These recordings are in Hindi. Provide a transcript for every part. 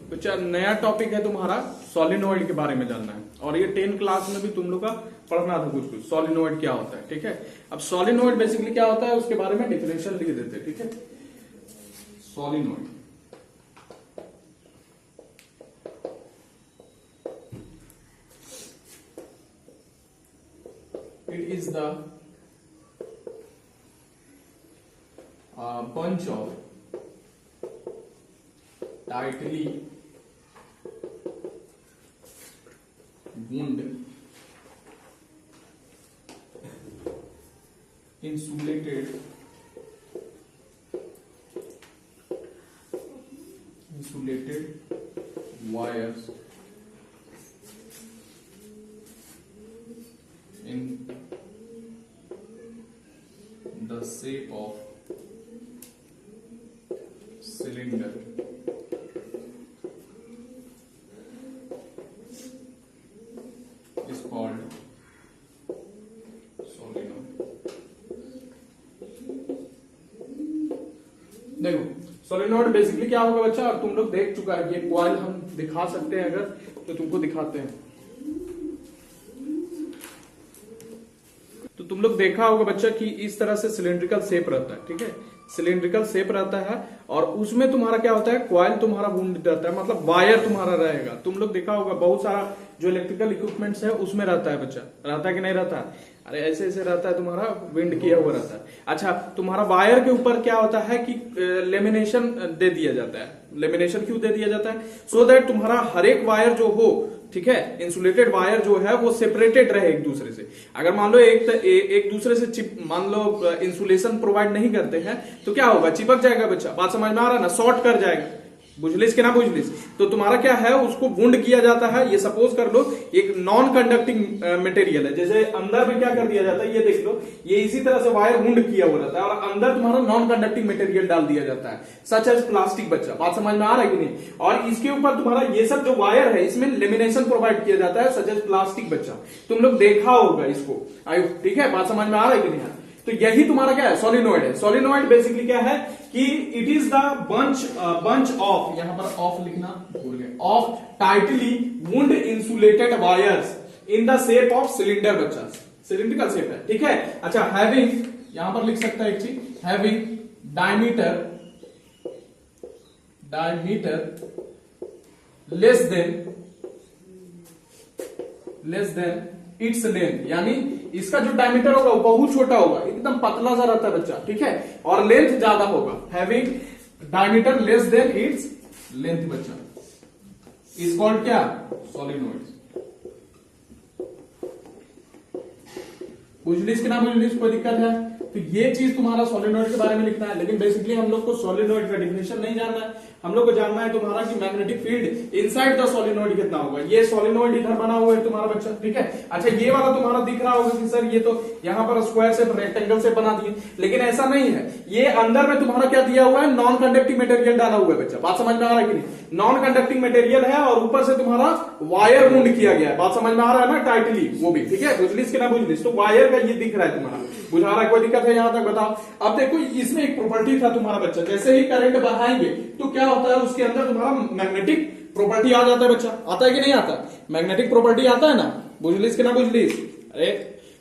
बच्चा नया टॉपिक है तुम्हारा सोलिनॉइड के बारे में जानना है, और ये 10 क्लास में भी तुम लोग का पढ़ना था कुछ सोलिनॉइड क्या होता है। ठीक है, अब सोलिनॉइड बेसिकली क्या होता है उसके बारे में डिफिनेशन लिख देते हैं। ठीक है, solenoid it is the bunch of tightly wound insulated wires in the shape of cylinder is called solenoid। देखो सोलिनॉइड बेसिकली क्या होगा बच्चा, और तुम लोग देख चुका है। ये कॉइल हम दिखा सकते हैं अगर तो तुमको दिखाते हैं, तो तुम लोग देखा होगा बच्चा कि इस तरह से सिलिंड्रिकल शेप रहता है। ठीक है, सिलिंड्रिकल शेप रहता है और उसमें तुम्हारा क्या होता है, कॉइल तुम्हारा वुंड रहता है, मतलब वायर तुम्हारा रहेगा। तुम लोग देखा होगा बहुत सारा जो इलेक्ट्रिकल इक्विपमेंट्स है उसमें रहता है बच्चा, रहता है कि नहीं रहता है? अरे ऐसे ऐसे रहता है, तुम्हारा विंड किया हुआ रहता है। अच्छा, तुम्हारा वायर के ऊपर क्या होता है कि लेमिनेशन दे दिया जाता है। लेमिनेशन क्यों दे दिया जाता है? सो दैट तुम्हारा हर एक वायर जो हो, ठीक है, इंसुलेटेड वायर जो है वो सेपरेटेड रहे एक दूसरे से। अगर मान लो एक दूसरे से मान लो इंसुलेशन प्रोवाइड नहीं करते हैं तो क्या होगा, चिपक जाएगा बच्चा। बात समझ में आ रहा है ना, शॉर्ट कर जाएगा। बुझलिस कि ना बुझलिस? तो तुम्हारा क्या है, उसको वुंड किया जाता है। ये सपोज कर लो एक नॉन कंडक्टिंग मटेरियल है, जैसे अंदर में क्या कर दिया जाता है, ये देख लो, ये इसी तरह से वायर वुंड किया हुआ रहता है और अंदर तुम्हारा नॉन कंडक्टिंग मटेरियल डाल दिया जाता है, सच एज प्लास्टिक। बच्चा बात समझ में आ रहा है कि नहीं? और इसके ऊपर तुम्हारा ये सब जो वायर है इसमें लेमिनेशन प्रोवाइड किया जाता है, सच एज प्लास्टिक। बच्चा तुम लोग देखा होगा इसको, आयु ठीक है, बात समझ में आ रहा है कि नहीं? तो यही तुम्हारा क्या है, सोलिनॉइड है। सोलिनॉइड बेसिकली क्या है कि it is the bunch of, यहां पर ऑफ लिखना भूल गए, of tightly wound insulated wires in the shape of cylinder. बच्चा सिलिंड्रिकल शेप है, ठीक है। अच्छा, हैविंग, यहां पर लिख सकता है एक चीज, having diameter less than its length, यानी इसका जो डायमीटर होगा वो बहुत छोटा होगा, एकदम पतला सा रहता है बच्चा, ठीक है, और लेंथ ज्यादा होगा। Having diameter less than its length बच्चा इज कॉल्ड क्या, सोलिनॉइड। बुझलिस कि ना बुझलिस, कोई दिक्कत है? तो ये चीज तुम्हारा सोलिनॉइड के बारे में लिखना है। लेकिन बेसिकली हम लोग को सोलिनॉइड का डिफिनेशन नहीं जानना है, हम लोग को जानना है तुम्हारा कि magnetic field inside the solenoid कितना होगा। ये सोलिनॉइड इधर बना हुआ है तुम्हारा बच्चा, ठीक है। अच्छा, ये वाला तुम्हारा दिख रहा होगा कि सर ये तो यहाँ पर स्क्वायर से रेक्टेंगल से बना दिए, लेकिन ऐसा नहीं है। ये अंदर में तुम्हारा क्या दिया हुआ है, नॉन कंडक्टिंग मटेरियल डाला हुआ है बच्चा। बात समझ में आ रहा है कि नहीं? नॉन कंडक्टिंग मटेरियल है और ऊपर से तुम्हारा वायर वुंड किया गया है। बात समझ में आ रहा है ना, टाइटली, वो भी ठीक है। बुझलिस कि ना बुझलिस? तो वायर का ये दिख रहा है तुम्हारा, बुझा रहा है? कोई दिक्कत है यहां तक? बताओ। अब देखो इसमें एक प्रॉपर्टी था तुम्हारा बच्चा, जैसे ही करंट बढ़ाएंगे तो क्या होता है, उसके अंदर तुम्हारा मैग्नेटिक प्रॉपर्टी आ जाता है बच्चा। आता है कि नहीं आता? मैग्नेटिक प्रॉपर्टी आता है ना, बुझलिस कि ना बुझलिस? अरे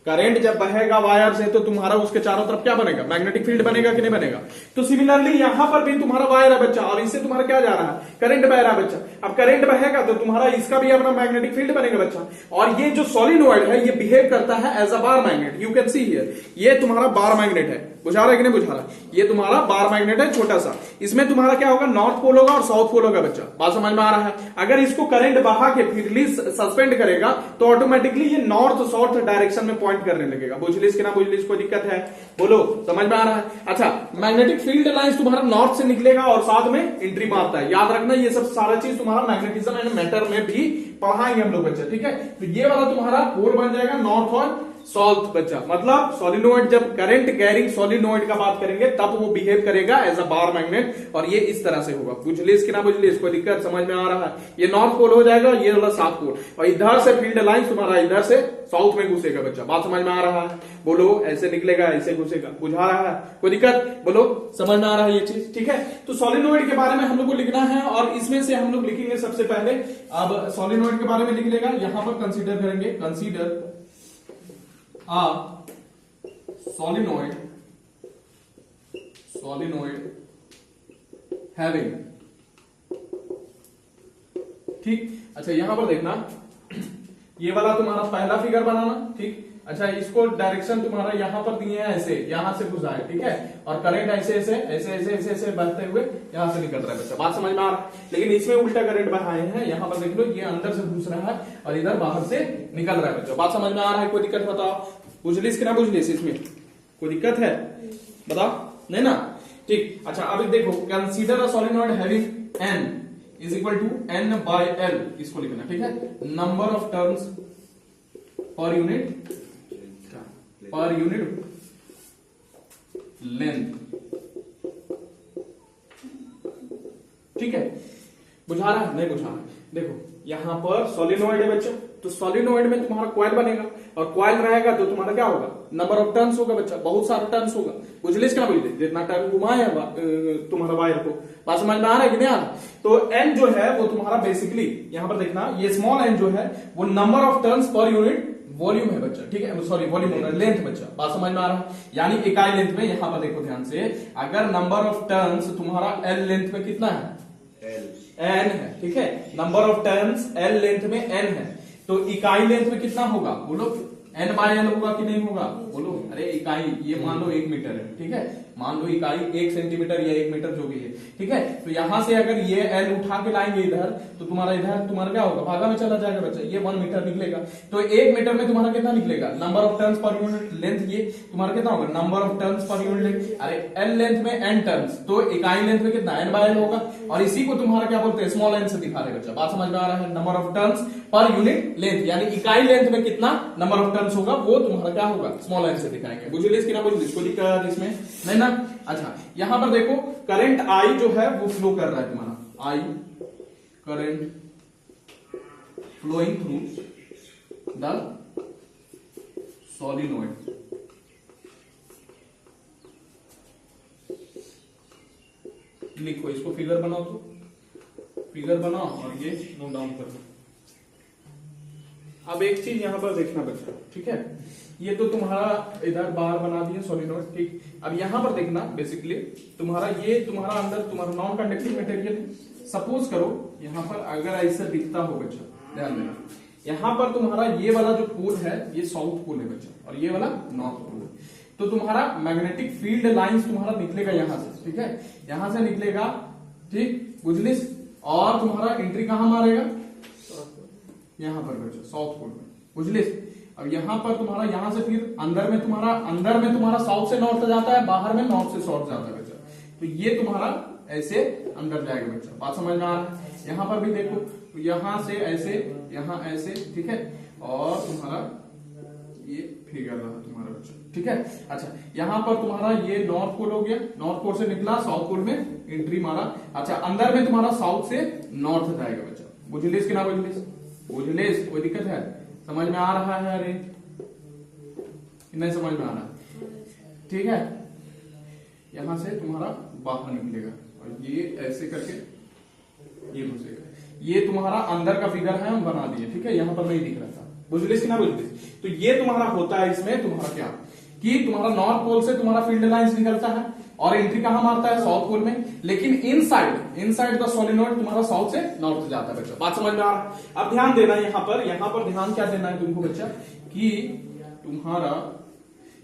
करंट जब बहेगा वायर से तो तुम्हारा उसके चारों तरफ क्या बनेगा, मैग्नेटिक फील्ड बनेगा कि नहीं बनेगा? तो सिमिलरली यहां पर भी तुम्हारा वायर है बच्चा और इससे तुम्हारा क्या जा रहा है, करंट बह रहा है बच्चा। अब करंट बहेगा तो तुम्हारा इसका भी अपना मैग्नेटिक फील्ड बनेगा बच्चा। और ये जो सोलिनॉइड है ये बिहेव करता है as a bar magnet. You can see here, ये तुम्हारा बार मैग्नेट है। बुझा रहा है कि नहीं बुझा रहा? ये तुम्हारा बार मैग्नेट है छोटा सा। इसमें तुम्हारा क्या होगा, नॉर्थ पोल होगा और साउथ पोल होगा बच्चा। बात समझ में आ रहा है? अगर इसको करंट बहा के फिर सस्पेंड करेगा तो ऑटोमेटिकली ये नॉर्थ साउथ डायरेक्शन में पॉइंट करने लगेगा। बुझलिस कि ना बुझलिस? कोई दिक्कत है? बोलो, समझ में आ रहा है? अच्छा, मैग्नेटिक फील्ड लाइंस तुम्हारा नॉर्थ से निकलेगा और साथ में एंट्री मारता है। याद रखना, ये सब सारा चीज तुम्हारा मैग्नेटिज्म एंड मैटर में भी पढ़ाएंगे हम लोग बच्चे, ठीक है। तो ये वाला तुम्हारा पोल बन जाएगा नॉर्थ और सॉल्व बच्चा, मतलब सोलिनोइड जब करंट कैरिंग सोलिनोइड का बात करेंगे तब वो बिहेव करेगा एज अ बार मैग्नेट, और ये इस तरह से होगा। बुझलिस कि ना बुझलिस, कोई दिक्कत समझ में आ रहा है? ये नॉर्थ पोल हो जाएगा, ये वाला साउथ पोल, और इधर से फील्ड लाइन तुम्हारा इधर से साउथ में घुसेगा बच्चा। बात समझ में आ रहा है? बोलो, ऐसे निकलेगा, ऐसे घुसेगा, बुझा रहा है? कोई दिक्कत? बोलो, समझ में आ रहा है ये चीज? ठीक है, तो सोलिनोइड के बारे में हम लोग को लिखना है, और इसमें से हम लोग लिखेंगे सबसे पहले। अब सोलिनोइड के बारे में लिख लेगा, यहां पर कंसीडर करेंगे, कंसीडर आ सोलिनोइड, सोलिनोइड हैविंग, ठीक। अच्छा, यहां पर देखना, ये वाला तुम्हारा पहला फिगर बनाना, ठीक। अच्छा, इसको डायरेक्शन तुम्हारा यहां पर दिए हैं, ऐसे यहां से घुसा है, ठीक है, और करंट ऐसे ऐसे ऐसे ऐसे ऐसे ऐसे बढ़ते हुए यहां से निकल रहा है बच्चा। बात समझ में आ रहा है? लेकिन इसमें उल्टा करंट बढ़ाए हैं, यहां पर देख लो, ये अंदर से घुस रहा है और इधर बाहर से निकल रहा है बच्चा। बात समझ में आ रहा है? कोई दिक्कत बताओ, बुझलिस कि ना बुझलिस? इसमें कोई दिक्कत है? बताओ, नहीं ना? ठीक। अच्छा, अभी देखो, consider a solenoid having n is equal to n by l, इसको लिखना, ठीक है। Number of turns per unit length, ठीक है। बुझा रहा है? नहीं बुझा रहा? देखो, यहां पर सोलिनोइड है बच्चा, तो सोलिनोइड में तुम्हारा कॉइल बनेगा, और कॉइल रहेगा तो तुम्हारा क्या होगा? नंबर ऑफ टर्न्स होगा बच्चा, बहुत सारे टर्न्स होगा। बुझलिस क्या? बुझलिस, जितना टर्न घुमाए तुम्हारा वायर को। बात समझ में आ रहा है कि नहीं आ रहा? तो एन जो है वो तुम्हारा बेसिकली, यहां पर देखना, ये स्मॉल एन जो है वो number of turns per unit volume है बच्चा, ठीक है, सॉरी वॉल्यूम होना, लेंथ बच्चा। बात समझ में आ रहा है? यानी इकाई लेंथ में, यहां पर देखो ध्यान से, अगर नंबर ऑफ टर्न्स तुम्हारा एल लेंथ में कितना है? एन है, ठीक है। Number of turns L length में एन है, तो इकाई लेंथ में कितना होगा? बोलो, एन बाय एल होगा कि नहीं होगा? बोलो। अरे इकाई, ये मान लो 1 मीटर है, ठीक है, मान लो इकाई 1 सेंटीमीटर या 1 मीटर जो भी है, ठीक है। तो यहां से अगर ये एल उठा के लाएंगे इधर, तो तुम्हारा इधर तुम्हारा क्या होगा? भागा में चला जाएगा बच्चा, ये 1 मीटर निकलेगा। तो 1 मीटर में तुम्हारा कितना निकलेगा? Number of turns per unit length, ये तुम्हारा कितना होगा? Number of turns per unit length. अरे एल लेंथ में एन टर्न्स, तो इकाई लेंथ में कितना? एन बाय एल होगा, और इसी को तुम्हारा क्या बोलते हैं? स्मॉल एन से दिखा रहे बच्चा। बात समझ में आ रहा है? Number of turns per unit length, यानी इकाई लेंथ में कितना नंबर ऑफ टर्न्स होगा वो तुम्हारा क्या होगा? स्मॉल एन से दिखाएंगे। बुझलिस कि ना बुझलिस? कोई दिक्कत इसमें नहीं ना? अच्छा, यहां पर देखो, करंट आई जो है वो फ्लो कर रहा है तुम्हारा, I current flowing through the solenoid, लिखो इसको, फिगर बनाओ, तो फिगर बनाओ और ये नोट डाउन कर दो। अब एक चीज यहां पर देखना बच्चा, ठीक है, ये तो तुम्हारा इधर बाहर बना दिया सोलिनोइड, ठीक। अब यहां पर देखना, बेसिकली तुम्हारा ये तुम्हारा अंदर तुम्हारा नॉन कंडक्टिंग मटेरियल, सपोज करो यहां पर अगर ऐसा दिखता हो बच्चा, ध्यान देना, यहां पर तुम्हारा ये वाला जो पोल है ये साउथ पोल है बच्चा, और ये वाला नॉर्थ पोल है। तो तुम्हारा मैग्नेटिक फील्ड लाइंस तुम्हारा निकलेगा यहां से, ठीक है, यहां से निकलेगा, ठीक, बुझलिस, और तुम्हारा एंट्री कहां मारेगा? यहां पर बच्चा, साउथ पोल में, बुझलिस। अब यहां पर तुम्हारा, यहां से फिर अंदर में तुम्हारा साउथ से नॉर्थ जाता है, बाहर में नॉर्थ से साउथ जाता है बच्चा। तो ये तुम्हारा ऐसे अंदर जाएगा बच्चा। बात समझ में आ रहा है? यहां पर भी देखो, तो यहां से ऐसे, यहां ऐसे, ठीक है, और तुम्हारा ये फिगर रहा तुम्हारा बच्चा, ठीक है। अच्छा, यहां पर तुम्हारा ये नॉर्थ पोल हो गया, नॉर्थ पोल से निकला, साउथ पोल में एंट्री मारा। अच्छा, अंदर में तुम्हारा साउथ से नॉर्थ जाएगा बच्चा। बुझलिस कि ना बुझलिस? बुझलिस, कोई दिक्कत है? समझ में आ रहा है? अरे नहीं समझ में आ रहा? ठीक है, यहां से तुम्हारा बाहर निकलेगा और ये ऐसे करके ये घुसेगा। ये तुम्हारा अंदर का फिगर है, हम बना दिए, ठीक है, यहां पर नहीं दिख रहा था। बुझलिस कि ना बुझलिस? तो ये तुम्हारा होता है इसमें तुम्हारा क्या कि तुम्हारा नॉर्थ पोल से तुम्हारा फील्ड लाइंस निकलता है और एंट्री कहां मारता है? साउथ पोल में। लेकिन इनसाइड द सोलिनोइड तुम्हारा साउथ से नॉर्थ जाता है बच्चा। बात समझ में आ रहा है? अब ध्यान देना यहां पर ध्यान क्या देना है तुमको बच्चा, कि तुम्हारा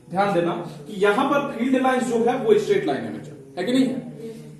ध्यान देना कि यहां पर फील्ड लाइंस जो है वो स्ट्रेट लाइन है बच्चा, है कि नहीं है?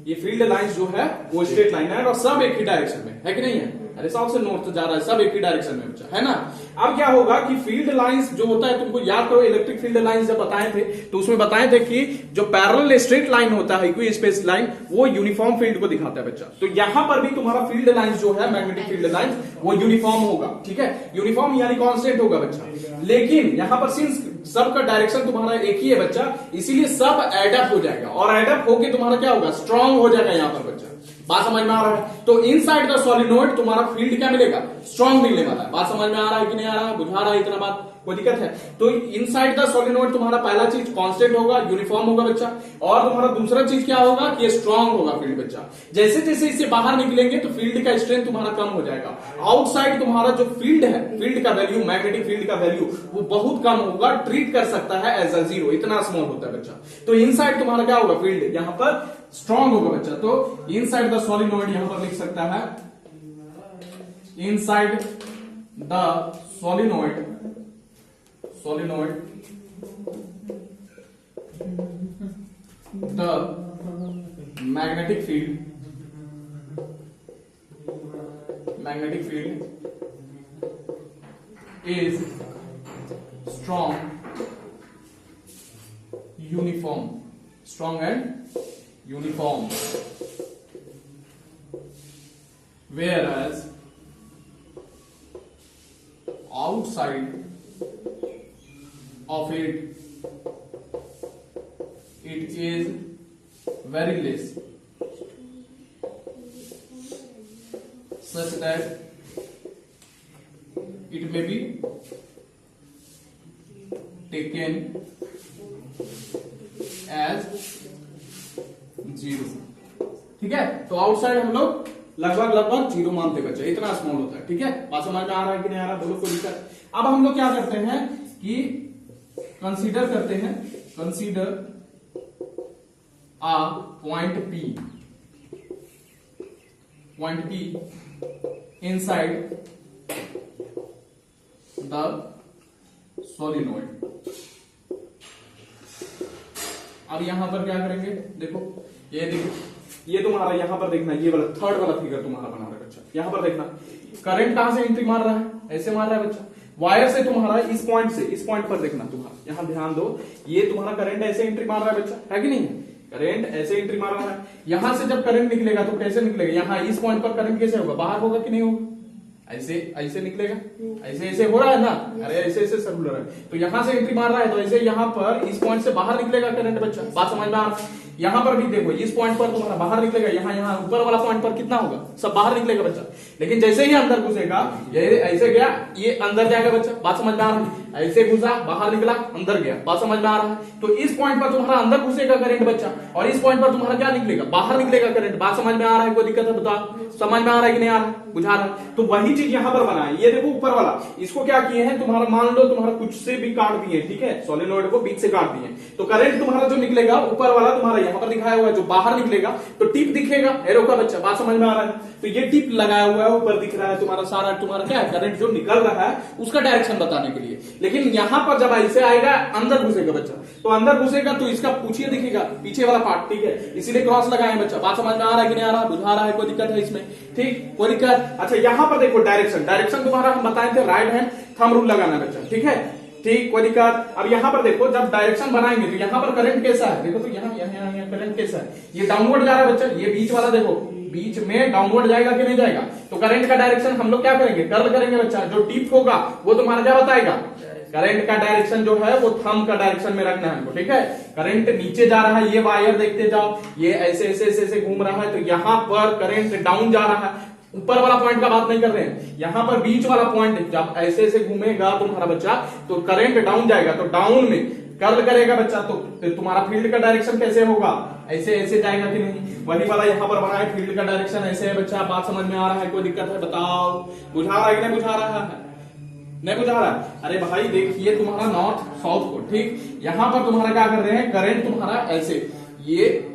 ये फील्ड लाइंस जो है वो स्ट्रेट लाइन है और सब एक ही डायरेक्शन में है कि नहीं है? अरे साउथ से नॉर्थ जा रहा है, सब एक ही डायरेक्शन में बच्चा, है ना? अब क्या होगा कि फील्ड लाइंस जो होता है, तुमको याद करो इलेक्ट्रिक फील्ड लाइंस जब बताए थे तो उसमें बताए थे कि जो पैरेलल स्ट्रेट लाइन होता है, इक्वी स्पेस लाइन, वो यूनिफॉर्म फील्ड को दिखाता है बच्चा। तो यहां पर भी तुम्हारा फील्ड लाइंस जो है, मैग्नेटिक फील्ड लाइंस, वो यूनिफॉर्म होगा, ठीक है, यूनिफॉर्म यानी कांस्टेंट होगा बच्चा। लेकिन यहां पर सिंस सबका डायरेक्शन तुम्हारा एक ही है बच्चा, इसीलिए सब एडअप हो जाएगा और एडअप होके तुम्हारा क्या होगा, स्ट्रांग हो जाएगा यहाँ पर बच्चा। बात समझ में आ रहा है? तो इनसाइड द सॉलिनॉइड तुम्हारा फील्ड क्या मिलेगा, स्ट्रांग मिलने वाला है। बात समझ में आ रहा है कि नहीं आ रहा है, बुझा रहा है इतना बात, कोई दिक्कत है? तो इनसाइड द सॉलिनॉइड तुम्हारा पहला चीज कांस्टेंट होगा, यूनिफॉर्म होगा बच्चा, और तुम्हारा दूसरा चीज क्या होगा कि स्ट्रांग होगा फील्ड बच्चा। जैसे जैसे इससे बाहर निकलेंगे तो फील्ड का स्ट्रेंथ तुम्हारा कम हो जाएगा। आउटसाइड तुम्हारा जो फील्ड है, फील्ड का वैल्यू, मैग्नेटिक फील्ड का वैल्यू वो बहुत कम होगा, ट्रीट कर सकता है एज अ जीरो, इतना स्मॉल होता है बच्चा। तो इनसाइड तुम्हारा क्या होगा, फील्ड यहाँ पर स्ट्रांग होगा बच्चा। तो इनसाइड द सॉलिनॉइड यहां पर लिख सकता है, inside the solenoid the magnetic field is strong, uniform, strong and uniform, whereas outside of it is very less, such that it may be taken as zero. ठीक है, तो आउटसाइड हम लोग लगभग जीरो मानते बच्चे, इतना स्मॉल होता है। ठीक है, बात समझ में आ रहा है कि नहीं आ रहा, बोलो कोई दिक्कत? अब हम लोग क्या करते हैं कि कंसीडर करते हैं, consider a point p inside the solenoid. अब यहां पर क्या करेंगे, देखो ये तुम्हारा यहां पर देखना, ये वाला थर्ड वाला फिगर तुम्हारा बना रहा है बच्चा। यहां पर देखना करंट कहां से एंट्री मार रहा है, ऐसे मार रहा है बच्चा, वायर से तुम्हारा इस पॉइंट पर देखना तुम्हारा, यहां ध्यान दो, ये तुम्हारा करंट ऐसे एंट्री मार रहा है बच्चा, है कि नहीं? करंट ऐसे एंट्री मार रहा है। यहां से जब करंट निकलेगा तो कैसे निकलेगा, यहां इस पॉइंट पर करंट कैसे होगा, बाहर होगा कि नहीं होगा? ऐसे निकलेगा, ऐसे हो रहा है ना, अरे ऐसे सर्कुलर है, तो यहां से एंट्री मार रहा है तो ऐसे यहां पर इस पॉइंट से बाहर निकलेगा करंट बच्चा। बात समझ में आ रहा है? यहां पर भी देखो, इस पॉइंट पर तुम्हारा बाहर निकलेगा, यहां ऊपर वाला पॉइंट पर कितना होगा, सब बाहर निकलेगा बच्चा। लेकिन जैसे ही अंदर घुसेगा, ये ऐसे गया, ये अंदर जाएगा बच्चा। बात समझ में आ रहा है? ऐसे घुसा, बाहर निकला, अंदर गया। बात समझ में आ रहा है? तो इस पॉइंट पर तुम्हारा अंदर घुसेगा करंट बच्चा, और इस पॉइंट पर तुम्हारा क्या निकलेगा, बाहर निकलेगा करंट। बात समझ में आ रहा है, कोई दिक्कत है बताओ? समझ में आ रहा है कि नहीं आ रहा है, बुझा रहा है? तो वही चीज यहां पर बना है, ये देखो ऊपर वाला, इसको क्या किए हैं तुम्हारा, मान लो तुम्हारा कुछ से भी काट दिए, ठीक है, सॉलिनॉइड को बीच से काट दिए, तो करंट तुम्हारा जो निकलेगा ऊपर वाला तुम्हारा यहां पर दिखाया हुआ है, जो बाहर निकलेगा तो टिप दिखेगा एरो का बच्चा। बात समझ में आ रहा है? तो ये टिप लगाया हुआ है, ऊपर दिख रहा है तुम्हारा सारा, तुम्हारा क्या है, करंट जो निकल रहा है उसका डायरेक्शन बताने के लिए। लेकिन यहां पर जब ऐसे आएगा, अंदर घुसेगा बच्चा, तो अंदर घुसेगा तो इसका पूछिए दिखेगा, पीछे वाला पार्ट, ठीक है, इसीलिए क्रॉस लगाए बच्चा। बात समझ में आ रहा है कि नहीं आ रहा, बुझा रहा है, कोई दिक्कत है इसमें? ठीक, कोई दिक्कत? अच्छा, यहां पर देखो डायरेक्शन तुम्हारा हम बताए थे, राइट हैंड थंब रूल लगाना बच्चा, ठीक है, ठीक, कोई दिक्कत? अब यहां पर देखो, जब डायरेक्शन बनाएंगे तो यहां पर करंट कैसा है, देखो तो यहाँ करंट कैसा है, ये डाउनवर्ड जा रहा है बच्चा, ये बीच वाला देखो, बीच में डाउनवर्ड जाएगा कि नहीं जाएगा? तो करंट का डायरेक्शन हम लोग क्या करेंगे, कर्ल करेंगे बच्चा। जो टिप होगा वो तुम्हारा क्या बताएगा, करंट का डायरेक्शन जो है वो थंब का डायरेक्शन में रखना है हमको, ठीक है। करंट नीचे जा रहा है, ये वायर देखते जाओ, ये ऐसे ऐसे ऐसे ऐसे घूम रहा है, तो यहां पर करंट डाउन जा रहा है। ऊपर वाला पॉइंट का बात नहीं कर रहे हैं, यहां पर बीच वाला पॉइंट जब ऐसे ऐसे घूमेगा तुम्हारा बच्चा, तो करंट डाउन जाएगा, तो डाउन में कर्ल करेगा बच्चा, तो तुम्हारा फील्ड का डायरेक्शन कैसे होगा, ऐसे ऐसे जाएगा कि नहीं? वही वाला यहाँ पर बना है, फील्ड का डायरेक्शन ऐसे है बच्चा। बात समझ में आ रहा है, कोई दिक्कत है बताओ? बुझा रहा है कि नहीं बुझा रहा है? नहीं बुझा रहा है? अरे भाई देखिए तुम्हारा नॉर्थ साउथ को, ठीक, यहां पर तुम्हारा क्या कर रहे हैं, करंट तुम्हारा ऐसे ये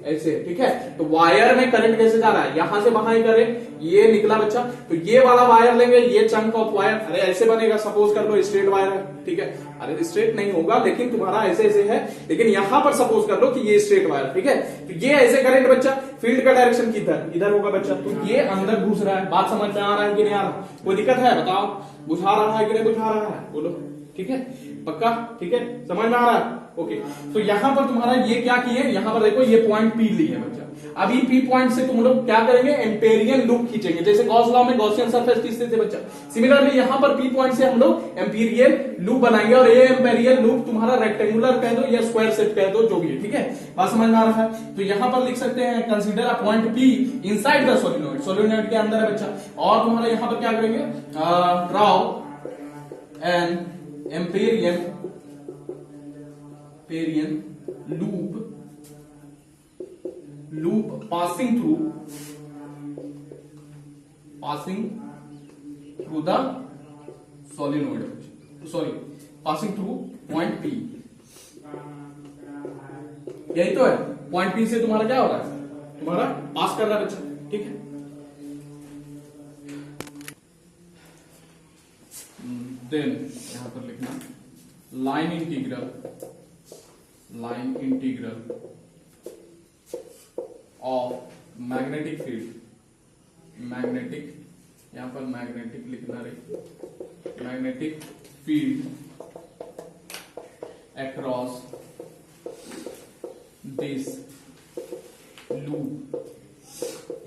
ऐसे, ठीक है, तो वायर में करंट कैसे जा रहा है, यहां से वहां ही करे, ये निकला बच्चा, तो ये वाला वायर लेंगे, ये चंक ऑफ वायर, अरे ऐसे बनेगा, सपोज कर लो स्ट्रेट वायर है, ठीक है, अरे स्ट्रेट नहीं होगा लेकिन तुम्हारा ऐसे ऐसे है, लेकिन यहां पर सपोज कर लो कि ये स्ट्रेट वायर, ठीक है, तो ये ऐसे करंट बच्चा, फील्ड का डायरेक्शन इधर होगा बच्चा, तो ये अंदर घुस रहा है। बात समझ में आ रहा है कि नहीं आ रहा? कोई दिक्कत है बताओ? बुझा रहा है कि नहीं बुझा रहा है, बोलो? ठीक है, पक्का, ठीक है, समझ में आ रहा है? ओके, तो यहां पर तुम्हारा ये क्या किए, यहां पर देखो ये पॉइंट पी लिए बच्चा। अभी पी पॉइंट से तुम लोग क्या करेंगे, एम्पेरियन लूप खींचेंगे, जैसे गॉस लॉ में गॉसियन सरफेस खींचते थे बच्चा। सिमिलरली यहां पर पी पॉइंट से हम लोग एम्पेरियन लूप बनाएंगे, और ये एम्पेरियन लूप तुम्हारा रेक्टेंगुलर कह दो या स्क्वायर शेप कह दो, जो भी है, ठीक है, बात समझ में आ रहा है? तो यहां पर लिख सकते हैं consider a point p inside the solenoid, solenoid के अंदर है बच्चा। और तुम्हारा यहां पर क्या करेंगे, draw an Amperian loop passing through the solenoid, sorry, passing through point P। यही तो है, पॉइंट P से तुम्हारा क्या हो रहा है, तुम्हारा पास कर रहा है बच्चा, ठीक है। देन यहां पर लिखना line integral of magnetic field, magnetic, यहां पर मैग्नेटिक लिखना रही, magnetic field across this loop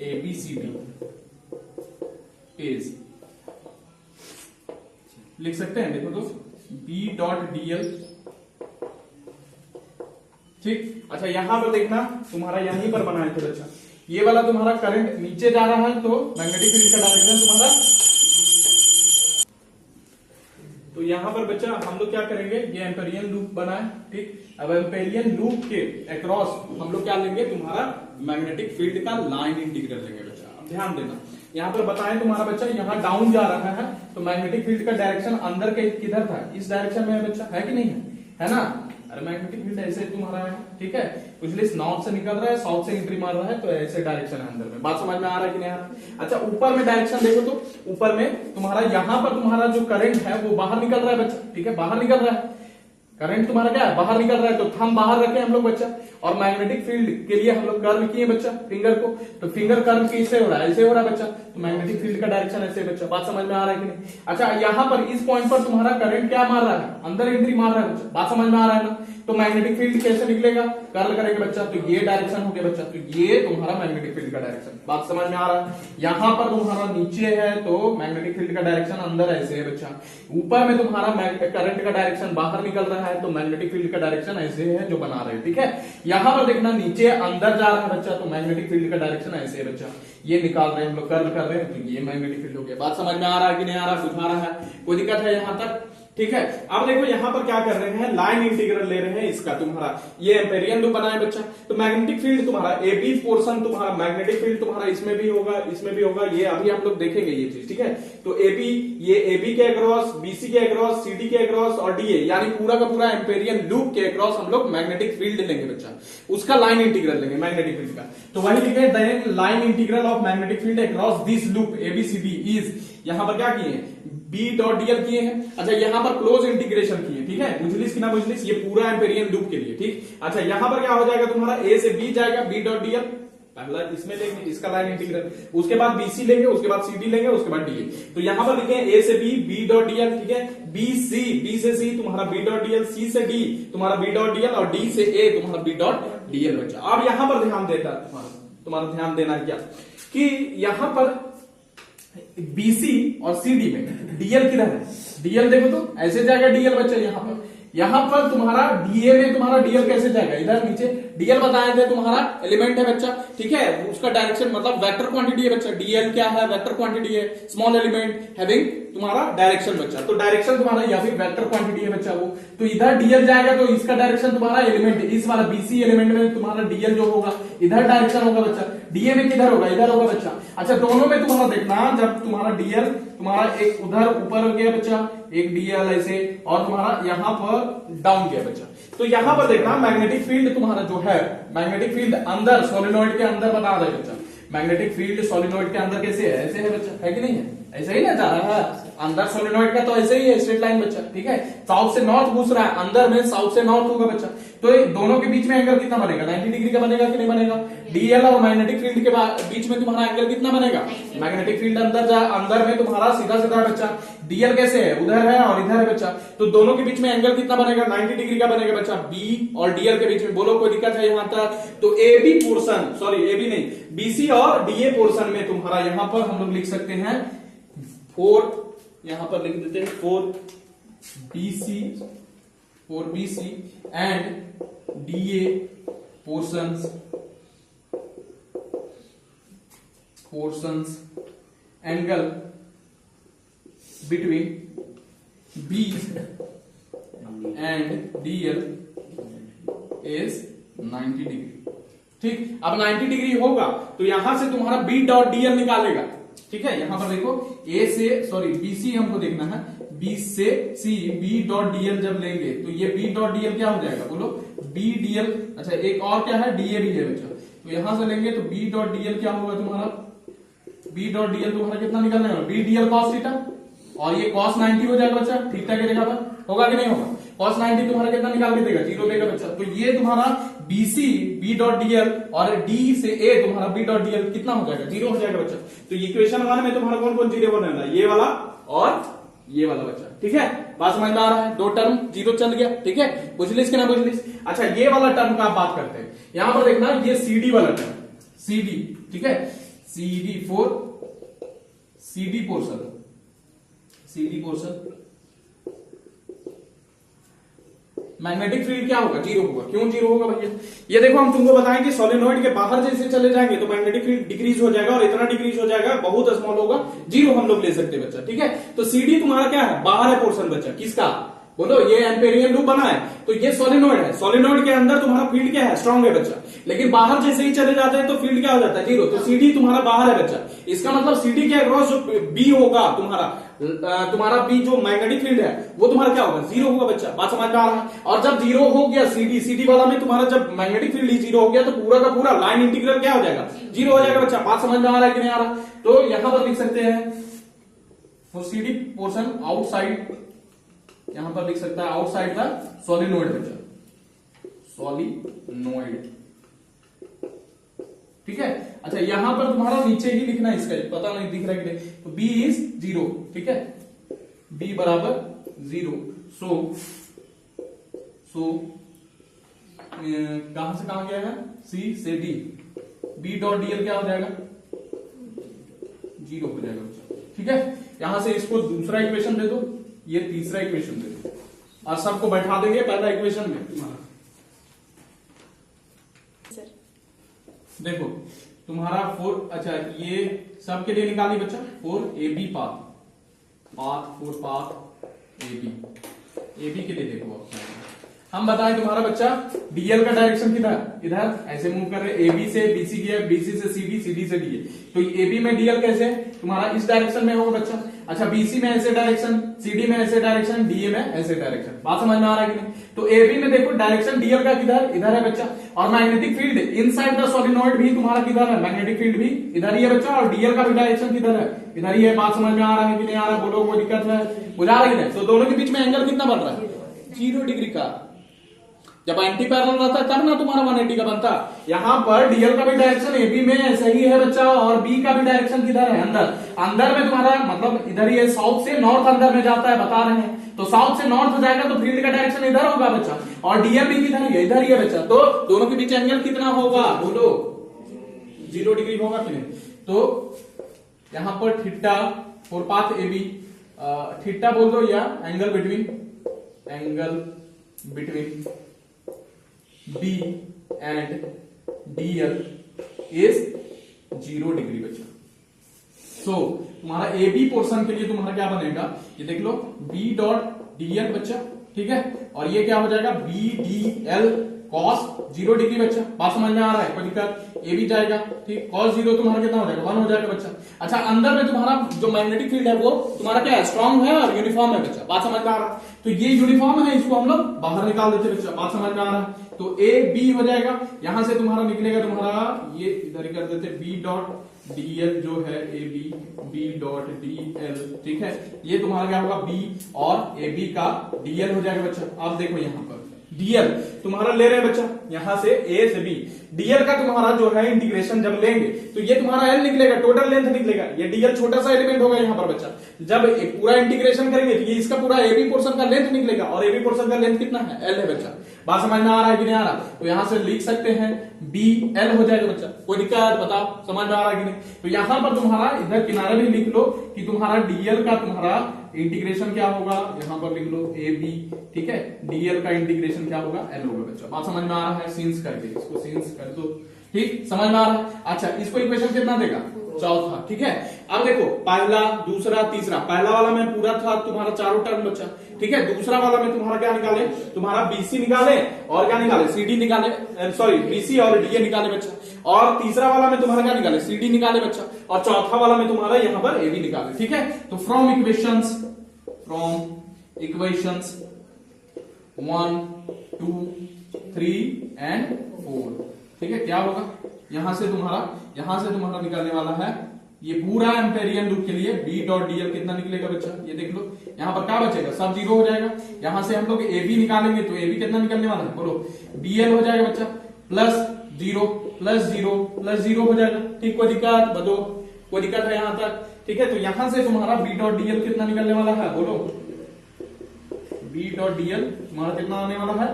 ABCD is, लिख सकते हैं, देखो तो B.dl, ठीक। अच्छा यहां पर देखना, तुम्हारा यहीं पर बनाए थे बच्चा, ये वाला तुम्हारा करंट नीचे जा रहा है, तो मैग्नेटिक फील्ड का डायरेक्शन तुम्हारा, तो यहां पर बच्चा हम लोग क्या करेंगे, ये एम्पेरियन लूप बनाए, ठीक। अब एम्पेरियन लूप के अक्रॉस हम लोग क्या लेंगे, तुम्हारा मैग्नेटिक फील्ड का लाइन इंटीग्रल लेंगे बच्चा। अब ध्यान देना, यहां पर बताएं तुम्हारा बच्चा यहाँ डाउन जा रहा है, तो मैग्नेटिक फील्ड का डायरेक्शन अंदर के किधर था, इस डायरेक्शन में है बच्चा, है कि नहीं है ना? अरे मैग्नेटिक फील्ड ऐसे तुम्हारा है, ठीक है, इसलिए नॉर्थ से निकल रहा है, साउथ से एंट्री मार रहा है, तो ऐसे डायरेक्शन है अंदर में। बात समझ में आ रहा है कि नहीं आ रहा? अच्छा ऊपर में डायरेक्शन देखो, तो ऊपर में तुम्हारा यहाँ पर तुम्हारा जो करंट है वो बाहर निकल रहा है बच्चा, ठीक है, बाहर निकल रहा है, करंट तुम्हारा क्या है, बाहर निकल रहा है, तो थंब बाहर रखे हम लोग बच्चा, और मैग्नेटिक फील्ड के लिए हम लोग कर्ल किए बच्चा फिंगर को, तो फिंगर कर्ल कैसे हो रहा है, ऐसे हो रहा है बच्चा, तो मैग्नेटिक फील्ड का डायरेक्शन ऐसे बच्चा। बात समझ में आ रहा है कि नहीं? अच्छा यहाँ पर इस पॉइंट पर तुम्हारा करंट क्या मार रहा है, अंदर एंट्री मार रहा है बच्चा, बात समझ में आ रहा है ना? तो मैग्नेटिक फील्ड कैसे निकलेगा, कर्ल करेंगे बच्चा, तो ये डायरेक्शन हो गया बच्चा, तो ये तुम्हारा मैग्नेटिक फील्ड का डायरेक्शन। बात समझ में आ रहा है? यहाँ पर तुम्हारा नीचे है, तो मैग्नेटिक फील्ड का डायरेक्शन अंदर ऐसे है बच्चा, ऊपर में तुम्हारा करंट का डायरेक्शन बाहर निकल रहा है, तो मैग्नेटिक फील्ड का डायरेक्शन ऐसे है जो बना रहे हैं, ठीक है। यहाँ पर देखना नीचे अंदर जा रहा है बच्चा, तो मैग्नेटिक फील्ड का डायरेक्शन ऐसे है बच्चा, ये निकाल रहे हैं हम लोग, कर्ल कर रहे हैं, तो ये मैग्नेटिक फील्ड हो गया। बात समझ में आ रहा है कि नहीं आ रहा, बुझा रहा है, कोई दिक्कत है यहाँ तक? ठीक है। अब देखो यहाँ पर क्या कर रहे हैं, लाइन इंटीग्रल ले रहे हैं इसका, तुम्हारा ये एम्पेरियन लूप बनाए बच्चा, तो मैग्नेटिक फील्ड तुम्हारा AB पोर्शन तुम्हारा मैग्नेटिक फील्ड तुम्हारा इसमें भी होगा, इसमें भी होगा, ये अभी हम लोग देखेंगे ये चीज, ठीक है। तो AB, ये AB के अक्रॉस, BC के अक्रॉस, CD के अक्रॉस और DA, यानी पूरा का पूरा एम्पेरियन लूप के अक्रॉस हम लोग मैग्नेटिक फील्ड लेंगे बच्चा, उसका लाइन इंटीग्रल लेंगे मैग्नेटिक फील्ड का। तो वही लिखे then line integral of magnetic field across this loop ABCD is, यहां पर क्या किए हैं, B.dl किए हैं। अच्छा यहाँ पर क्लोज इंटीग्रेशन किए, ठीक है, बुझलिस कि ना बुझलिस, ये पूरा एम्पेरियन लूप के लिए, ठीक। अच्छा यहाँ पर क्या हो जाएगा तुम्हारा, A से B जाएगा, B.dl पहला इसमें लेंगे, इसका लाइन इंटीग्रल, उसके बाद BC लेंगे, उसके बाद CD लेंगे, उसके बाद DA। तो यहाँ पर लिखे A से B B.dl, ठीक है, B से C तुम्हारा B.dl, C से D तुम्हारा B.dl और D से A तुम्हारा B.dl बचा। अब यहाँ पर ध्यान देता तुम्हारा ध्यान देना क्या कि यहाँ पर BC और CD में DL किधर है, DL देखो तो ऐसे जाएगा DL बच्चा, यहाँ पर तुम्हारा DA में तुम्हारा DL कैसे जाएगा, इधर नीचे DL बताए थे तुम्हारा एलिमेंट है बच्चा, ठीक है, उसका डायरेक्शन मतलब वेक्टर क्वांटिटी है बच्चा, DL क्या है, वेक्टर क्वांटिटी है, स्मॉल एलिमेंट हैविंग तुम्हारा डायरेक्शन बच्चा, तो डायरेक्शन तुम्हारा या फिर वेक्टर क्वांटिटी है बच्चा वो, तो इधर DL जाएगा, तो इसका डायरेक्शन तुम्हारा एलिमेंट, इस वाला BC एलिमेंट में तुम्हारा DL जो होगा इधर डायरेक्शन होगा बच्चा, DA में किधर होगा, इधर होगा बच्चा। अच्छा दोनों में तुम्हारा देखना, जब तुम्हारा DL तुम्हारा एक उधर ऊपर हो गया बच्चा, एक DL ऐसे, और तुम्हारा यहाँ पर डाउन गया बच्चा, तो यहाँ पर देखना मैग्नेटिक फील्ड तुम्हारा जो है, मैग्नेटिक फील्ड अंदर सोलिनॉइड के अंदर बता रहे बच्चा, मैग्नेटिक फील्ड सोलिनॉइड के अंदर कैसे है, ऐसे है बच्चा, है कि नहीं है, ऐसे ही ना जा रहा है अंदर सोलिनॉइड का, तो ऐसे ही है स्ट्रेट लाइन बच्चा, ठीक है, साउथ से नॉर्थ घुस रहा है, अंदर में साउथ से नॉर्थ होगा बच्चा, तो दोनों के बीच में एंगल कितना बनेगा, 90 डिग्री का बनेगा कि नहीं बनेगा। DL और मैग्नेटिक फील्ड के बीच में तुम्हारा एंगल कितना बनेगा, मैग्नेटिक फील्ड अंदर में तुम्हारा सीधा सीधा बच्चा, डीएल कैसे है, उधर है और इधर है बच्चा, तो दोनों के बीच में एंगल कितना बनेगा, 90 डिग्री का बनेगा बच्चा, बी और डीएल के बीच में। बोलो कोई दिक्कत है यहां तक? तो A B portion, sorry A B नहीं, बीसी और डीए पोर्शन में तुम्हारा यहां पर हम लोग लिख सकते हैं 4, यहां पर लिख देते हैं 4BC and DA portions angle between B and DL is 90 degree. ठीक, अब 90 डिग्री होगा तो यहां से तुम्हारा B डॉट DL निकालेगा। ठीक है, यहां पर देखो A से, सॉरी BC हमको देखना है, B से C, B डॉट DL जब लेंगे तो ये B डॉट DL क्या हो जाएगा, बोलो B DL। अच्छा, एक और क्या है, DA भी है बच्चा, तो यहां से लेंगे तो B डॉट DL क्या होगा तुम्हारा, B डॉट DL तुम्हारा कितना निकालना है, B DL cos थीटा, और ये cos 90 हो जाएगा बच्चा थीटा की जगह पर, होगा कि नहीं होगा? cos 90 तुम्हारा कितना निकाल के देगा, 0 देगा बच्चा। तो ये तुम्हारा BC B डॉट DL और D से A तुम्हारा B डॉट DL कितना हो जाएगा, 0 हो जाएगा बच्चा। तो इक्वेशन 1 में तुम्हारा कौन कौन 0 बनेगा, ये वाला और ये वाला बच्चा। ठीक है, बात समझ में आ रहा है? दो टर्म 0 चल गया। ठीक है, बुझ लिस कि ना बुझ लिस? अच्छा, ये वाला टर्म का आप बात करते हैं, यहां पर देखना ये CD वाला टर्म, CD, ठीक है, CD पोर्शन मैग्नेटिक फील्ड क्या होगा, 0 होगा। क्यों 0 होगा भैया? ये देखो हम तुमको बताएं कि सोलेनोइड के बाहर जैसे चले जाएंगे तो मैग्नेटिक फील्ड डिक्रीज हो जाएगा, और इतना डिक्रीज हो जाएगा, बहुत स्मॉल होगा, 0 हम लोग ले सकते हैं बच्चा। ठीक है, तो CD तुम्हारा क्या है, बाहर है पोर्शन बच्चा, किसका, बोलो, ये एम्पेरियन लूप बना है तो ये सोलेनोइड है, सोलेनोइड के अंदर तुम्हारा फील्ड क्या है, स्ट्रांग है बच्चा, लेकिन बाहर जैसे ही चले जाते हैं तो फील्ड क्या हो जाता है, 0। तो CD तुम्हारा बाहर है बच्चा, इसका मतलब CD के अक्रॉस जो B होगा तुम्हारा B जो मैग्नेटिक फील्ड है वो तुम्हारा क्या होगा, 0 होगा बच्चा। बात समझ में आ रहा है? और जब 0 हो गया CD वाला में तुम्हारा जब मैग्नेटिक फील्ड ही 0 हो गया तो पूरा का पूरा लाइन इंटीग्रल क्या हो जाएगा, 0 हो जाएगा बच्चा। बात समझ में आ रहा है कि नहीं आ रहा? तो यहां पर लिख सकते हैं तो CD पोर्शन आउटसाइड, यहां पर लिख सकता है आउटसाइड द सोलिनोइड बच्चा, सोलिनोइड। ठीक है, अच्छा यहां पर तुम्हारा नीचे ही लिखना है, इसका पता नहीं दिख रहा है कि नहीं, तो B इज 0। ठीक है, B बराबर 0। सो कहां से कहां गया है, C से D, B डॉट DL क्या हो जाएगा, 0 हो जाएगा बच्चा। ठीक है, यहां से इसको दूसरा इक्वेशन दे दो, ये तीसरा इक्वेशन दे दो, और सबको बैठा देंगे पहला इक्वेशन में तुम्हारा। देखो तुम्हारा 4, अच्छा ये सबके लिए निकाली बच्चा, 4AB पाथ AB के लिए देखो आप, हम बताएं तुम्हारा बच्चा DL का डायरेक्शन किधर, इधर ऐसे मूव कर रहे, AB से BC गया, BC से CD से DA, तो AB में DL कैसे है तुम्हारा, इस डायरेक्शन में होगा बच्चा। अच्छा, BC में ऐसे डायरेक्शन, CD में ऐसे डायरेक्शन, DA में ऐसे डायरेक्शन। बात समझ में आ रहा है कि नहीं? तो AB में देखो डायरेक्शन DL का किधर, इधर है बच्चा, और magnetic field inside the solenoid भी तुम्हारा किधर है, मैग्नेटिक फील्ड भी इधर ही है बच्चा, और DL का भी डायरेक्शन किधर है, इधर ही है। बात समझ में आ रहा है कि नहीं आ रहा, बोलो कोई दिक्कत है, बुझा रही है? तो दोनों के बीच में एंगल कितना बन रहा है, 0 डिग्री का। जब एंटी पैरेलल रहता है तब ना तुम्हारा 180 का बनता। यहां पर डीएल का भी डायरेक्शन AB में ऐसा ही है बच्चा, और B का भी डायरेक्शन किधर है, अंदर में तुम्हारा, मतलब इधर ही है, साउथ से नॉर्थ अंदर में जाता है, बता रहे हैं। तो साउथ से नॉर्थ जाएगा तो फील्ड का डायरेक्शन इधर होगा बच्चा, और डीएल भी किधर है, इधर ही है बच्चा। तो दोनों के बीच एंगल कितना होगा, बोलो 0 डिग्री होगा कि नहीं? तो यहां पर theta for path AB, theta बोल दो, या angle between B and DL is 0 degree बच्चा। सो तुम्हारा AB पोर्शन के लिए तुम्हारा क्या बनेगा, ये देख लो, B डॉट DL बच्चा। ठीक है, और ये क्या हो जाएगा, BDL cos 0 डिग्री बच्चा। बात समझ में आ रहा है, कोई दिक्कत? AB जाएगा, ठीक, cos 0 तुम्हारा कितना हो जाएगा, 1 हो जाएगा बच्चा। अच्छा, अंदर में तुम्हारा जो मैग्नेटिक फील्ड है वो तुम्हारा क्या है, स्ट्रांग है और यूनिफॉर्म है बच्चा। बात समझ में आ रहा है? तो ये यूनिफॉर्म है, इसको हम लोग बाहर निकाल देते बच्चा। बात समझ में आ रहा है? तो AB हो जाएगा, यहां से तुम्हारा निकलेगा तुम्हारा, ये इधर ही कर देते, B डॉट DL जो है AB, B डॉट DL। ठीक है, ये तुम्हारा क्या होगा, B और AB का DL हो जाएगा बच्चा। आप देखो यहां पर डीएल तुम्हारा ले रहे हैं बच्चा यहां से ए से बी, डीएल का तुम्हारा जो है इंटीग्रेशन जब लेंगे तो ये तुम्हारा एल निकलेगा, टोटल लेंथ निकलेगा। ये डीएल छोटा सा एलिमेंट होगा यहाँ पर बच्चा, जब पूरा इंटीग्रेशन करेंगे तो ये इसका पूरा एबी पोर्शन का लेंथ निकलेगा, और एबी पोर्शन का लेंथ कितना है, एल है बच्चा। बात समझ में आ रहा है कि नहीं आ रहा? तो यहां से लिख सकते हैं बी एल हो जाएगा बच्चा, कोई दिक्कत बताओ, समझ में आ रहा है कि नहीं? तो यहां पर तुम्हारा इधर किनारे भी लिख लो कि तुम्हारा डीएल का तुम्हारा इंटीग्रेशन क्या होगा, यहां पर लिख लो ए बी, ठीक है, डीएल का इंटीग्रेशन क्या होगा, एल होगा बच्चा। बात समझ में आ रहा है? सीन्स करके इसको सीन्स कर दो, ठीक, समझ में आ रहा है? अच्छा, इसको इक्वेशन कितना देगा, चौथा, ठीक है। अब देखो पहला, दूसरा, तीसरा, पहला वाला में पूरा था तुम्हारा चारों टर्म बच्चा, ठीक है। दूसरा वाला में तुम्हारा क्या निकाले, तुम्हारा बीसी निकाले और क्या निकाले, सीडी निकाले, सॉरी बीसी और डीए निकाले बच्चा, और तीसरा वाला में तुम्हारा क्या निकाले, सीडी निकाले बच्चा, और चौथा वाला में तुम्हारा यहां पर एबी निकाले, ठीक है। तो फ्रॉम इक्वेशंस 1 2 3 एंड 4, ठीक है, क्या होगा, यहां से तुम्हारा निकलने वाला है ये पूरा एम्पेरियन लूप के लिए बी डॉट डीएल कितना निकलेगा बच्चा, ये देख लो, यहां पर क्या बचेगा, सब जीरो हो जाएगा। यहां से हम लोग ए बी निकालेंगे तो ए बी कितना निकलने वाला है, बोलो, बीएल हो जाएगा बच्चा, plus zero plus zero plus zero हो जाएगा, ठीक, कोई दिक्कत बताओ, कोई दिक्कत है यहां तक, ठीक है। तो यहां से तुम्हारा बी डॉट डीएल कितना निकलने वाला है, बोलो, बी डॉट डीएल तुम्हारा कितना आने वाला है,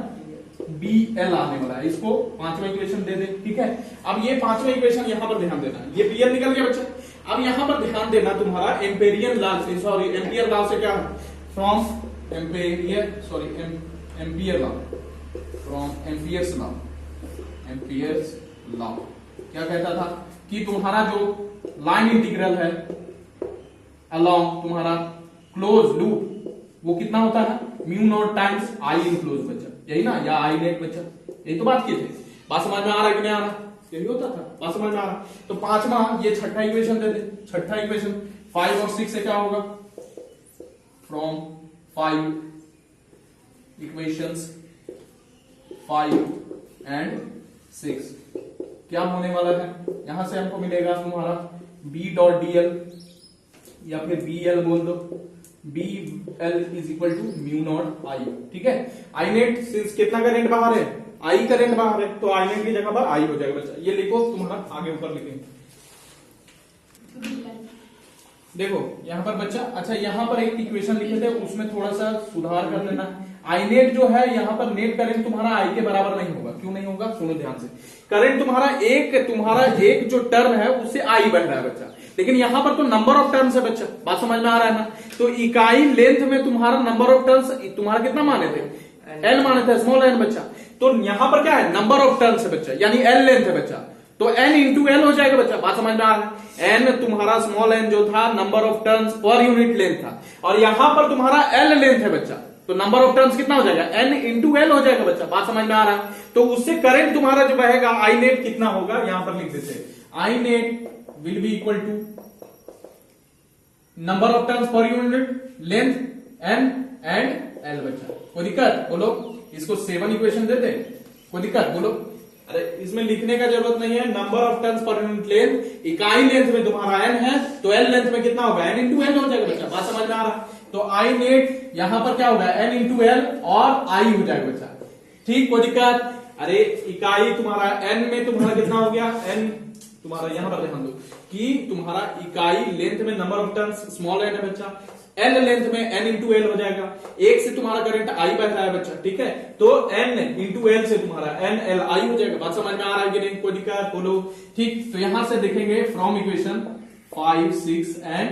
BL आने वाला है। इसको पांचवा इक्वेशन दे दे, ठीक है। अब ये पांचवा इक्वेशन यहां पर ध्यान देना, ये BL निकल गया बच्चा। अब यहां पर ध्यान देना तुम्हारा एम्पेरियन लॉ से, सॉरी एम्पियर लॉ से क्या है, from Imperial, sorry ampere law, from Ampere's law, Ampere's law क्या कहता था कि तुम्हारा जो लाइन इंटीग्रल है अलोंग तुम्हारा क्लोज लूप वो कितना होता है, mu naught times I in close बच्चा, यही ना, या आई नेट बच्चा, यही तो बात की थी। बात समझ में आ रहा है कि नहीं आ रहा, यही होता था, बात समझ में आ रहा। तो पांचवा ये छठा इक्वेशन दे दे, छठा इक्वेशन 5 और 6 से क्या होगा, फ्रॉम 5 इक्वेशंस 5 एंड 6 क्या होने वाला है, यहां से हमको मिलेगा तुम्हारा बी डॉट डीएल या फिर बीएल बोल दो, BL is equal to mu not I, ठीक है। आई नेट सिंस कितना करंट बाहर है, आई करंट बाहर है, तो आई नेट की जगह पर आई हो जाएगा बच्चा, ये लिखो तुम्हारा आगे ऊपर लिखेंगे, देखो यहां पर बच्चा। अच्छा, यहां पर एक इक्वेशन लिखे थे उसमें थोड़ा सा सुधार कर लेना, आई नेट जो है यहां पर नेट करंट तुम्हारा आई के बराबर नहीं होगा, क्यों नहीं होगा, सुनो ध्यान से। करंट तुम्हारा एक जो टर्म है उससे आई बढ़ रहा है बच्चा, लेकिन यहां पर तो नंबर ऑफ टर्म्स है बच्चा, बात समझ में आ रहा है ना। तो इकाई लेंथ में तुम्हारा नंबर ऑफ टर्म्स तुम्हारा कितना माने थे, एल माने थे, स्मॉल एन बच्चा। तो यहां पर क्या है, नंबर ऑफ टर्म्स है बच्चा, यानी एल लेंथ है बच्चा, तो एन इंटू एल हो जाएगा बच्चा, बात समझ में आ रहा है। एन तुम्हारा स्मॉल एन जो था number of terms per unit length था, और यहां पर तुम्हारा एल लेंथ है बच्चा, तो नंबर ऑफ टर्म्स कितना हो जाएगा, एन इंटू एल हो जाएगा बच्चा, बात समझ में आ रहा है। तो उससे करंट तुम्हारा जो बहेगा आई नेट कितना होगा, यहां पर लिख देते, I net will be equal to number of terms per unit length N and L बच्चा, कोई दिक्कत बोलो, इसको 7 इक्वेशन देते, कोई दिक्कत बोलो। अरे इसमें लिखने का जरूरत नहीं है, number of turns per unit length, इकाई लेंथ में तुम्हारा एन है तो एल लेंथ में कितना होगा, एन इंटू एल हो जाएगा बच्चा, बात समझ में आ रहा। तो आई नेट यहां पर क्या होगा, एन इंटू एल और आई हो जाएगा बच्चा, ठीक, कोई दिक्कत। अरे इकाई तुम्हारा एन में तुम्हारा कितना हो गया, एन तुम्हारा यहां पर ध्यान दो कि तुम्हारा इकाई लेंथ में number of turns small n है बच्चा, एल लेंथ में एन इंटू एल हो जाएगा, एक से तुम्हारा करंट आई बह रहा है बच्चा, ठीक है, तो एन इंटू एल से तुम्हारा एन एल आई हो जाएगा, बात समझ में आ रहा है कि नहीं, कोई दिक्कत बोलो, ठीक। तो यहां से देखेंगे फ्रॉम इक्वेशन 5 6 एंड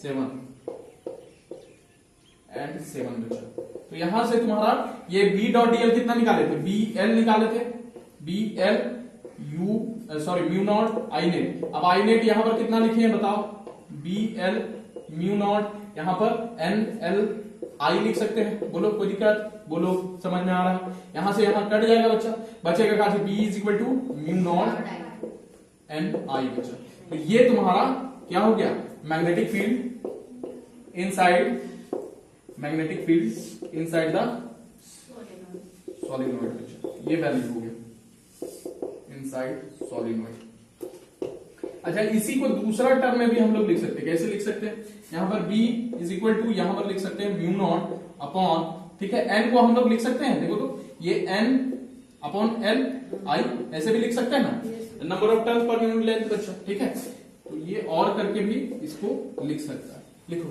7 बच्चा। तो यहां से तुम्हारा ये बी डॉट डीएल कितना निकाले थे, बी एल निकाले थे, B L you sorry mu not I net. अब आई नेट यहां पर कितना लिखे हैं बताओ, बी एल म्यू नॉट, यहां पर एन एल आई लिख सकते हैं, बोलो कोई दिक्कत बोलो, समझ में आ रहा है। यहां से यहां कट जाएगा बच्चा, बचेगा कहां से, B is equal to mu not N I बच्चा। तो ये तुम्हारा क्या हो गया, magnetic field inside, magnetic field inside the solenoid बच्चा, ये वैल्यू हो गया इनसाइड सॉलिनॉइड। अच्छा, इसी को दूसरा टर्म में भी हम लोग लिख सकते हैं, कैसे लिख सकते हैं, यहां पर B इज इक्वल टू, यहां पर लिख सकते हैं म्यू नॉट अपॉन, ठीक है, एन को हम लोग लिख सकते हैं, देखो तो ये N/L/I ऐसे भी लिख सकते हैं ना, number of turns per unit length बच्चा, ठीक है। तो ये और करके भी इसको लिख सकता है, लिखो।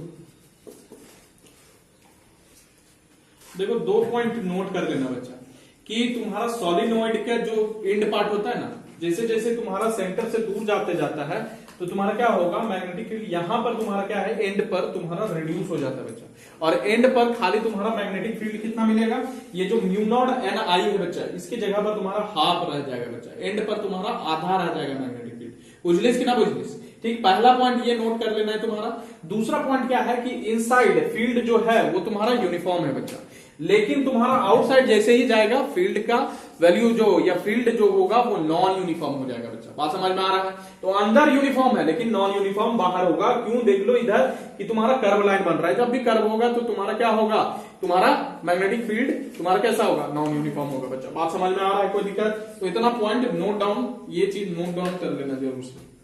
देखो 2 पॉइंट नोट कर लेना बच्चा कि तुम्हारा सोलिनॉइड का जो एंड पार्ट होता है ना, जैसे जैसे तुम्हारा सेंटर से दूर जाते जाता है तो तुम्हारा क्या होगा, मैग्नेटिक फील्ड यहां पर तुम्हारा क्या है, एंड पर तुम्हारा रिड्यूस हो जाता है बच्चा, और एंड पर खाली तुम्हारा मैग्नेटिक फील्ड कितना मिलेगा, ये जो म्यू नॉट Ni है बच्चा, इसकी जगह पर तुम्हारा हाफ रह जाएगा बच्चा, एंड पर तुम्हारा आधा रह जाएगा मैग्नेटिक फील्ड। बुझलिस कि ना बुझलिस? ठीक, पहला पॉइंट ये नोट कर लेना है तुम्हारा। दूसरा पॉइंट क्या है कि इनसाइड फील्ड जो है वो तुम्हारा यूनिफॉर्म है बच्चा, लेकिन तुम्हारा आउटसाइड जैसे ही जाएगा फील्ड का वैल्यू जो या फील्ड जो होगा वो नॉन यूनिफॉर्म हो जाएगा बच्चा। बात समझ में आ रहा है? तो अंदर यूनिफॉर्म है लेकिन नॉन यूनिफॉर्म बाहर होगा। क्यों? देख लो इधर कि तुम्हारा कर्व लाइन बन रहा है, जब भी कर्व होगा तो तुम्हारा क्या होगा, तुम्हारा मैग्नेटिक फील्ड तुम्हारा कैसा होगा, नॉन यूनिफॉर्म होगा बच्चा। बात समझ में आ रहा है? कोई दिक्कत? तो इतना पॉइंट नोट डाउन, ये चीज नोट डाउन कर लेना जरूर से।